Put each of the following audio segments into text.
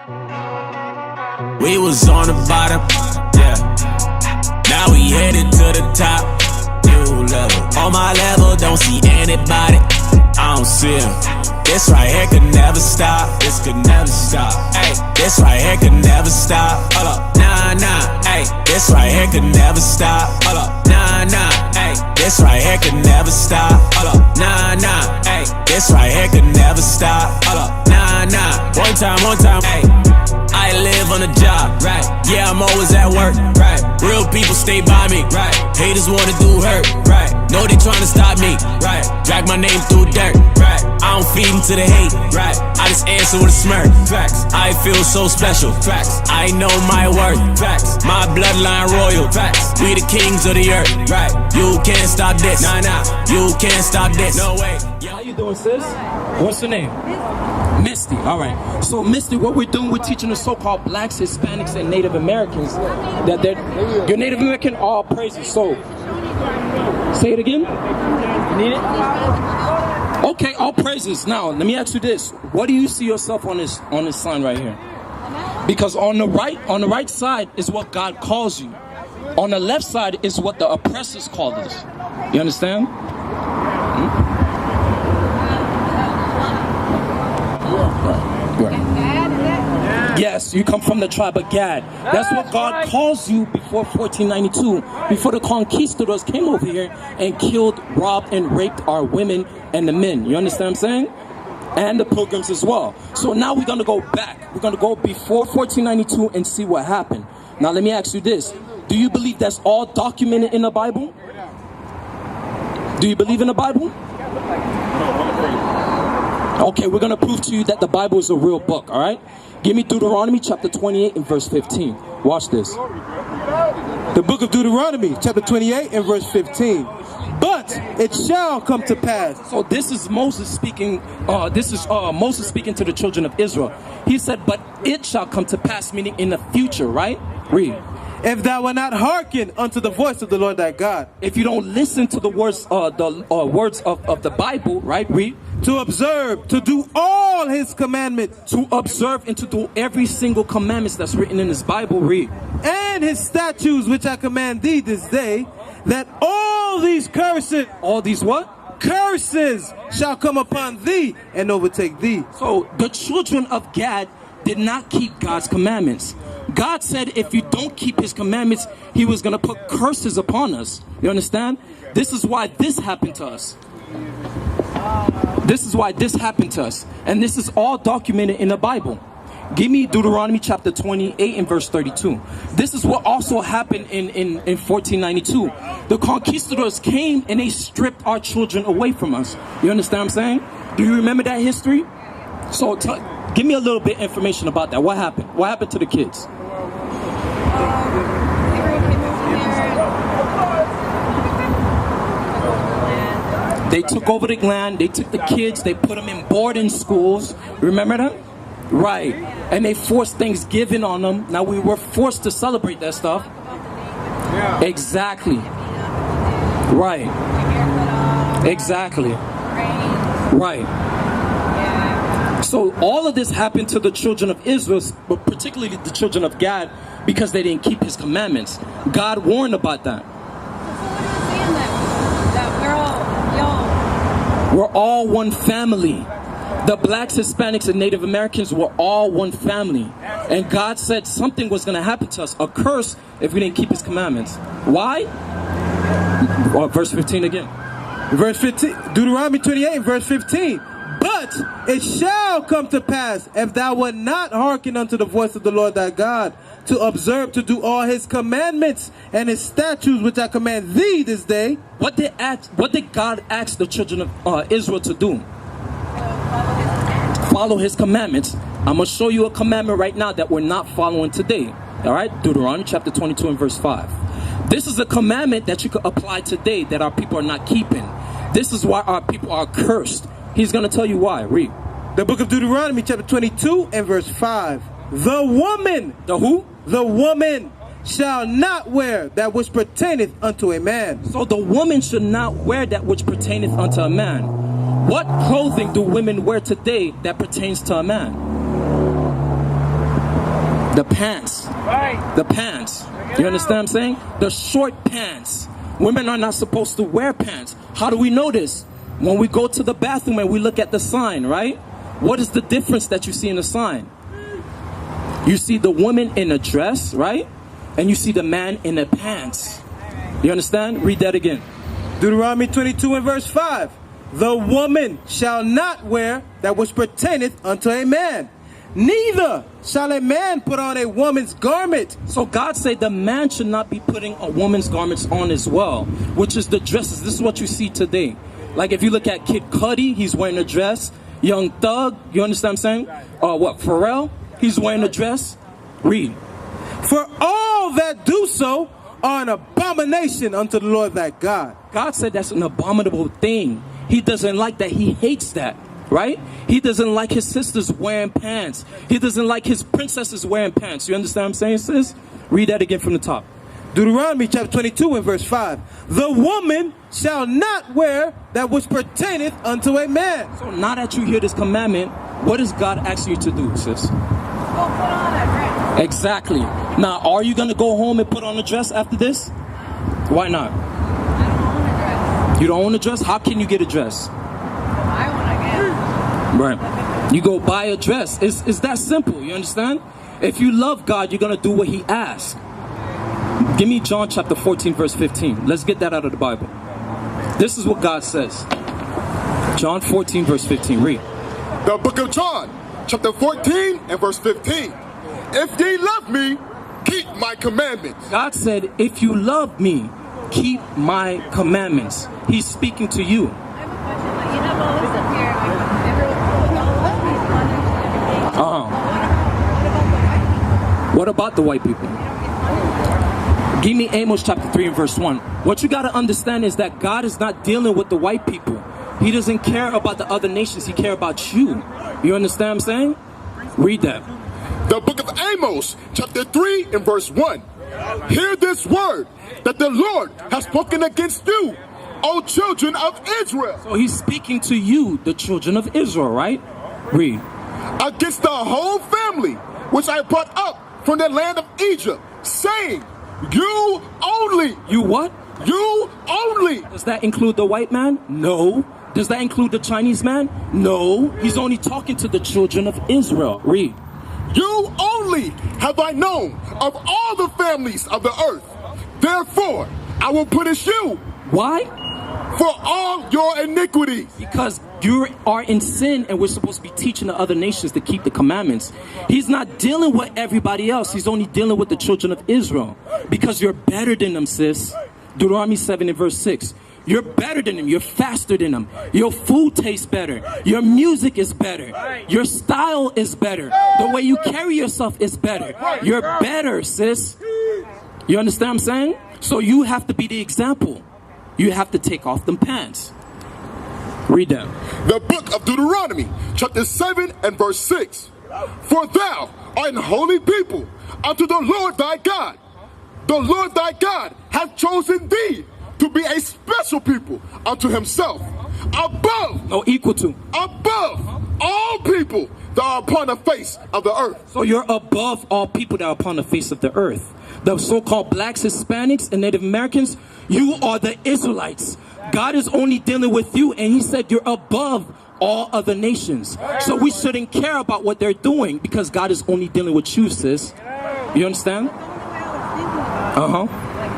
We was on the bottom, yeah. Now we headed to the top, new level. On my level, don't see anybody, I don't see him. This right here could never stop, this could never stop. Ay, this right here could never stop. Hold up, nah, nah. Ay, this right here could never stop. Hold up, nah, nah. Ay, this right here could never stop. Hold up, nah, nah. Ay, this right here could never stop. Hold up, nah, nah. One time, ay. I live on a job, right? Yeah, I'm always at work, right? Real people stay by me, right? Haters wanna do hurt, right? Know they tryna stop me, right? Drag my name through dirt, right? I don't feed into the hate, right? I just answer with a smirk, facts. I feel so special, facts. I know my worth, facts. My bloodline royal, facts. We the kings of the earth, right? You can't stop this, nah, nah. You can't stop this, no way. How you doing, sis? What's your name? Misty. All right. So, Misty, what we're doing, we're teaching the so-called blacks, Hispanics, and Native Americans that you're Native American, all praises. So, say it again. You need it? Okay, all praises. Now, let me ask you this: what do you see yourself on this sign right here? Because on the right side is what God calls you. On the left side is what the oppressors call us. You understand? Yes, you come from the tribe of Gad. That's what God calls you before 1492, before the conquistadors came over here and killed, robbed, and raped our women and the men. You understand what I'm saying? And the pilgrims as well. So now we're going to go back. We're going to go before 1492 and see what happened. Now let me ask you this. Do you believe that's all documented in the Bible? Do you believe in the Bible? Okay, we're going to prove to you that the Bible is a real book, all right? Give me Deuteronomy chapter 28 and verse 15. Watch this. The book of Deuteronomy chapter 28 and verse 15. But it shall come to pass. So this is Moses speaking. Moses speaking to the children of Israel. He said, but it shall come to pass, meaning in the future, right? Read. If thou wilt not hearken unto the voice of the Lord thy God. If you don't listen to the words of the Bible, right? Read. To observe, to do all his commandments. To observe and to do every single commandment that's written in this Bible. Read. And his statutes which I command thee this day, that all these curses. All these what? Curses shall come upon thee and overtake thee. So the children of Gad did not keep God's commandments. God said if you don't keep his commandments, he was going to put curses upon us. You understand? This is why this happened to us. This is why this happened to us. And this is all documented in the Bible. Give me Deuteronomy chapter 28 and verse 32. This is what also happened in 1492. The conquistadors came and they stripped our children away from us. You understand what I'm saying? Do you remember that history? So give me a little bit of information about that. What happened? What happened to the kids? They took over the land, they took the kids, they put them in boarding schools. Remember that? Right. And they forced Thanksgiving on them. Now we were forced to celebrate that stuff. Yeah. Exactly. Right. Exactly. Right. So all of this happened to the children of Israel, but particularly the children of Gad, because they didn't keep his commandments. God warned about that. We're all one family. The blacks, Hispanics, and Native Americans were all one family. And God said something was going to happen to us, a curse, if we didn't keep his commandments. Why? Verse 15 again. Verse 15, Deuteronomy 28, verse 15. But it shall come to pass, if thou wilt not hearken unto the voice of the Lord thy God, to observe to do all his commandments and his statutes which I command thee this day. What did God ask the children of Israel to do? Follow his commandments. I'm going to show you a commandment right now that we're not following today. All right? Deuteronomy chapter 22 and verse 5. This is a commandment that you could apply today that our people are not keeping. This is why our people are cursed. He's going to tell you why. Read. The book of Deuteronomy chapter 22 and verse 5. The woman. The who? The woman shall not wear that which pertaineth unto a man. So the woman should not wear that which pertaineth unto a man. What clothing do women wear today that pertains to a man? The pants. The pants. You understand what I'm saying? The short pants. Women are not supposed to wear pants. How do we know this? When we go to the bathroom and we look at the sign, right? What is the difference that you see in the sign? You see the woman in a dress, right? And you see the man in the pants. You understand? Read that again. Deuteronomy 22 and verse 5. The woman shall not wear that which pertaineth unto a man. Neither shall a man put on a woman's garment. So God said the man should not be putting a woman's garments on as well, which is the dresses. This is what you see today. Like if you look at Kid Cudi, he's wearing a dress. Young Thug, you understand what I'm saying? Pharrell, he's wearing a dress. Read. For all that do so are an abomination unto the Lord thy God. God said that's an abominable thing. He doesn't like that. He hates that, right? He doesn't like his sisters wearing pants. He doesn't like his princesses wearing pants. You understand what I'm saying, sis? Read that again from the top. Deuteronomy chapter 22 and verse 5. The woman shall not wear that which pertaineth unto a man. So now that you hear this commandment, what is God asking you to do, sis? Go put on a dress. Exactly. Now, are you going to go home and put on a dress after this? Why not? I don't own a dress. You don't own a dress? How can you get a dress? I want to get. Right. You go buy a dress. It's that simple. You understand? If you love God, you're going to do what he asks. Give me John chapter 14, verse 15. Let's get that out of the Bible. This is what God says. John 14, verse 15. Read. The book of John, chapter 14 and verse 15. If ye love me, keep my commandments. God said, if you love me, keep my commandments. He's speaking to you. I have a question. Like, you have all this up here. Everything. What about the white people? Give me Amos chapter 3 and verse 1. What you got to understand is that God is not dealing with the white people. He doesn't care about the other nations. He cares about you. You understand what I'm saying? Read that. The book of Amos, chapter 3 and verse 1. Hear this word that the Lord has spoken against you, O children of Israel. So he's speaking to you, the children of Israel, right? Read. Against the whole family, which I brought up from the land of Egypt, saying, you only. You what? You only. Does that include the white man? No. Does that include the Chinese man? No. He's only talking to the children of Israel. Read. You only have I known of all the families of the earth. Therefore, I will punish you. Why? For all your iniquities. Because you are in sin and we're supposed to be teaching the other nations to keep the commandments. He's not dealing with everybody else. He's only dealing with the children of Israel. Because you're better than them, sis. Deuteronomy 7 and verse 6. You're better than them. You're faster than them. Your food tastes better. Your music is better. Your style is better. The way you carry yourself is better. You're better, sis. You understand what I'm saying? So you have to be the example. You have to take off them pants. Read that. The book of Deuteronomy, chapter 7 and verse 6. For thou art an holy people unto the Lord thy God. The Lord thy God hath chosen thee to be a special people unto himself, above, no, equal to, above all people that are upon the face of the earth. So you're above all people that are upon the face of the earth. The so-called blacks, Hispanics, and Native Americans, you are the Israelites. God is only dealing with you, and he said you're above all other nations. So we shouldn't care about what they're doing because God is only dealing with you, sis. You understand? Uh-huh. Like,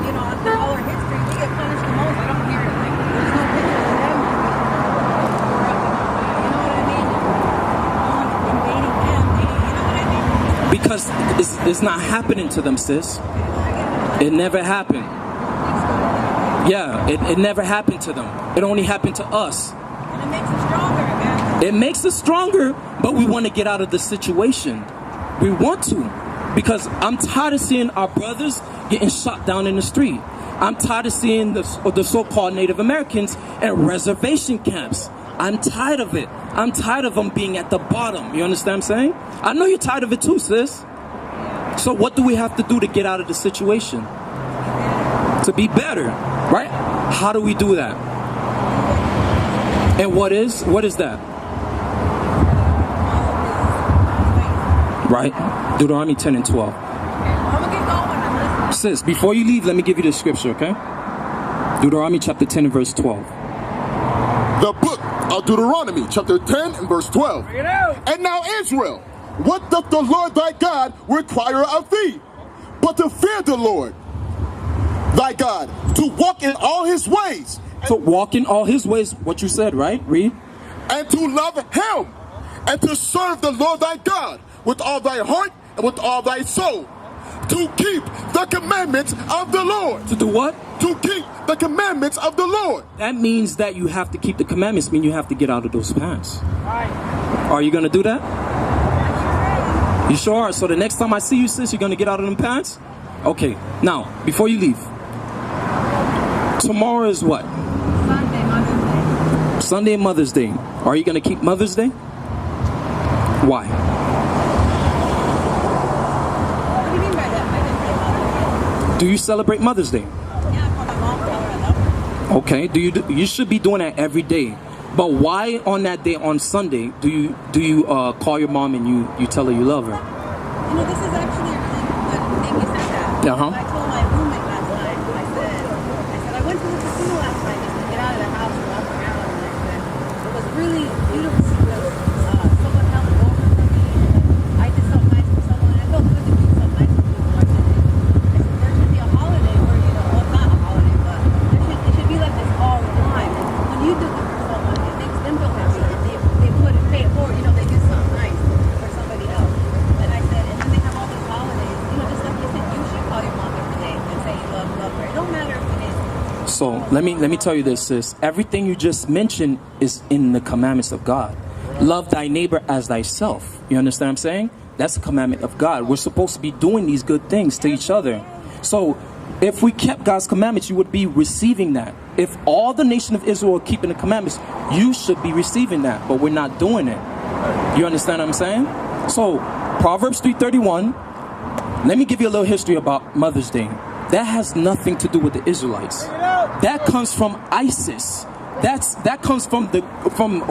you know, after our history, we get punished the most. I don't hear it. Like, there's no picture of them. You know what I mean? Invading them. You know what I mean? Because it's not happening to them, sis. It never happened. Yeah, it never happened to them. It only happened to us. And it makes us stronger, man. It makes us stronger, but we want to get out of the situation. We want to. Because I'm tired of seeing our brothers getting shot down in the street. I'm tired of seeing the so-called Native Americans at reservation camps. I'm tired of it. I'm tired of them being at the bottom. You understand what I'm saying? I know you're tired of it too, sis. So what do we have to do to get out of the situation? To be better, right? How do we do that? And what is that? right? Deuteronomy 10 and 12. I'm gonna get going. I'm listening. Sis, before you leave, let me give you the scripture, okay? Deuteronomy chapter 10 and verse 12. The book of Deuteronomy, chapter 10 and verse 12. And now, Israel, what doth the Lord thy God require of thee? But to fear the Lord thy God, to walk in all his ways. So walk in all his ways, what you said, right? Read. And to love him, and to serve the Lord thy God with all thy heart and with all thy soul. To keep the commandments of the Lord. To do what? To keep the commandments of the Lord. That means that you have to keep the commandments, mean you have to get out of those pants. Are you going to do that? You sure are? So the next time I see you, sis, you're going to get out of them pants? Okay. Now, before you leave, tomorrow is what? Sunday, Mother's Day. Sunday, Mother's Day. Are you going to keep Mother's Day? Why? What do you mean by that? I didn't say Mother's Day. Do you celebrate Mother's Day? Yeah, for my mom, tell her I love her. Okay. You should be doing that every day. But why on that day, on Sunday, do you call your mom and you tell her you love her? You know, this is actually a really good thing you said that. Uh-huh. I told my roommate last night, I went to the casino last night just to get out of the house and walk around, and I said, it was really beautiful because someone held the door for me, and I did something nice for someone, and I felt good to do something nice for people. I said, there should be a holiday where, you know, well, not a holiday, but it should be like this all the time. And when you do good for someone, it makes them feel happy, and they put it, pay it forward, you know, they do something nice for somebody else. And I said, and then they have all these holidays, you know, just like you said, you should call your mom every day and say you love her. It don't matter if it is. So let me tell you this, sis. Everything you just mentioned is in the commandments of God. Love thy neighbor as thyself. You understand what I'm saying? That's the commandment of God. We're supposed to be doing these good things to each other. So if we kept God's commandments, you would be receiving that. If all the nation of Israel are keeping the commandments, you should be receiving that. But we're not doing it. You understand what I'm saying? So Proverbs 3:31. Let me give you a little history about Mother's Day. That has nothing to do with the Israelites. That comes from ISIS. That comes from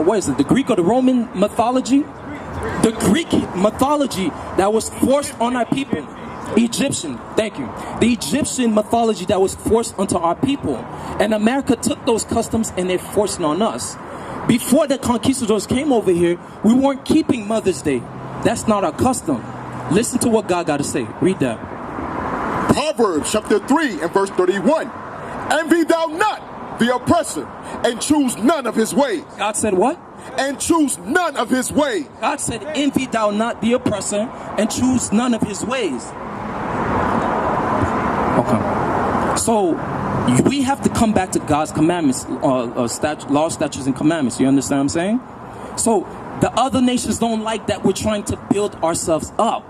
what is it? The Greek or the Roman mythology? The Greek mythology that was forced on our people. Egyptian, thank you. The Egyptian mythology that was forced onto our people. And America took those customs and they're forcing on us. Before the conquistadors came over here, we weren't keeping Mother's Day. That's not our custom. Listen to what God got to say. Read that. Proverbs chapter 3 and verse 31. Envy thou not the oppressor, and choose none of his ways. God said what? And choose none of his ways. God said, envy thou not the oppressor, and choose none of his ways. Okay. So we have to come back to God's commandments, law, statutes, and commandments. You understand what I'm saying? So the other nations don't like that we're trying to build ourselves up.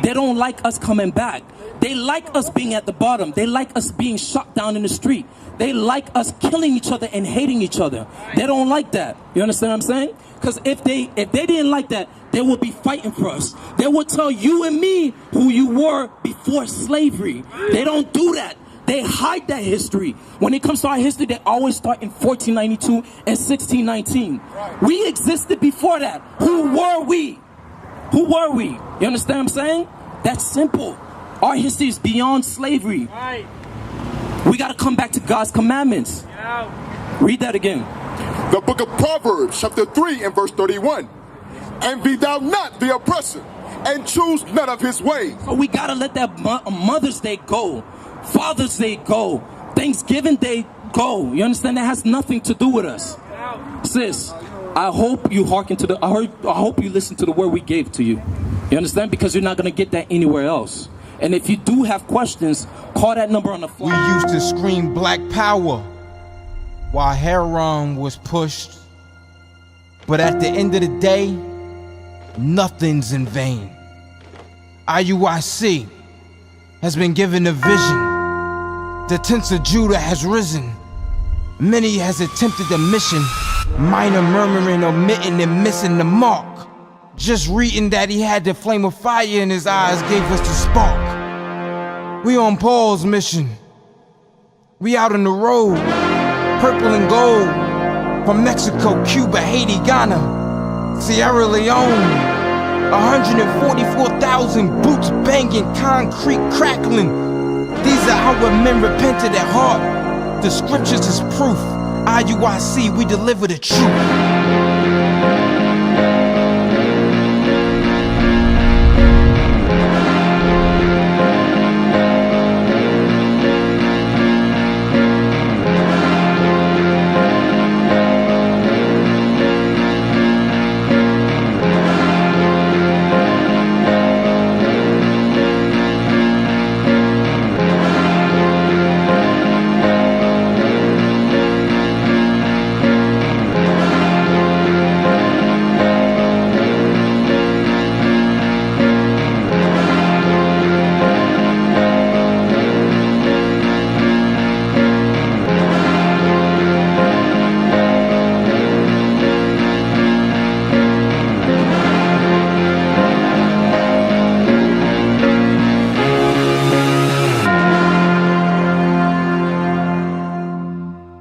They don't like us coming back. They like us being at the bottom. They like us being shot down in the street. They like us killing each other and hating each other. They don't like that. You understand what I'm saying? Because if they didn't like that, they would be fighting for us. They would tell you and me who you were before slavery. They don't do that. They hide that history. When it comes to our history, they always start in 1492 and 1619. We existed before that. Who were we? Who were we? You understand what I'm saying? That's simple. Our history is beyond slavery. We got to come back to God's commandments. Read that again. The book of Proverbs, chapter 3 and verse 31. Envy thou not the oppressor, and choose none of his ways. So we got to let that Mother's Day go. Father's Day go. Thanksgiving Day go. You understand? That has nothing to do with us. Sis, I hope you hearken to I hope you listen to the word we gave to you. You understand? Because you're not going to get that anywhere else. And if you do have questions, call that number on the phone. We used to scream black power while heroin was pushed. But at the end of the day, nothing's in vain. IUIC has been given a vision. The tents of Judah has risen. Many has attempted the mission, minor murmuring, omitting, and missing the mark. Just reading that he had the flame of fire in his eyes gave us the spark. We on Paul's mission. We out on the road, purple and gold, from Mexico, Cuba, Haiti, Ghana, Sierra Leone, 144,000 boots banging, concrete crackling. These are our men repented at heart. The scriptures is proof. IUIC, we deliver the truth.